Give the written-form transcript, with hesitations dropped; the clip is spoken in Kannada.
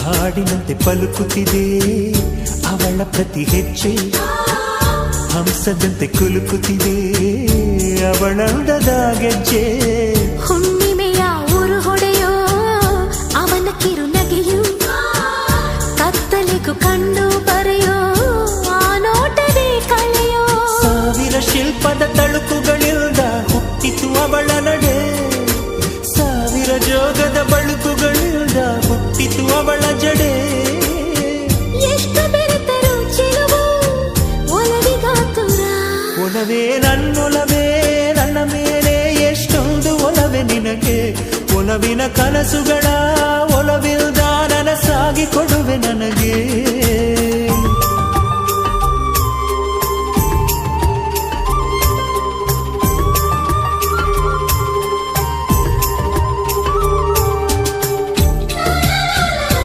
ಹಾಡಿನಂತೆ ಪಲುಕುತ್ತಿದೆ ಅವಳ ಪ್ರತಿ ಹೆಜ್ಜೆ, ಹಂಸದಂತೆ ಕುಲುಕುತ್ತಿದೆ ಅವಳಂದದ ಗೆಜ್ಜೆ. ಹುಣ್ಣಿಮೆಯ ಊರು ಹೊಡೆಯೋ ಅವನ ಕಿರುನಗೆಯು, ಕತ್ತಲಿಗೂ ಕಂಡು ಬರೆಯೋ ಆ ನೋಟವೇ ಕಳೆಯೋ. ಸಾವಿರ ಶಿಲ್ಪದ ತಳುಕುಗಳಿಂದ ಹುಟ್ಟಿತು ಅವಳ ನಡೆ, ಸಾವಿರ ಜೋಗದ ಬಳುಕುಗಳಿಂದ ಹುಟ್ಟಿತು ಅವಳ ಜಡೆ. ಎಷ್ಟು ಬೆರೆತರು ಚೆಲುವು ಒಲವಿಗಾತುರ, ಒಲವೇ ನನ್ನೊಲವೇ ನನ್ನ ಮೇಲೆ ಎಷ್ಟೊಂದು ಒಲವೇ ನಿನಗೆ, ಒಲವಿನ ಕನಸುಗಳ ಒಲವಿಲ್ದ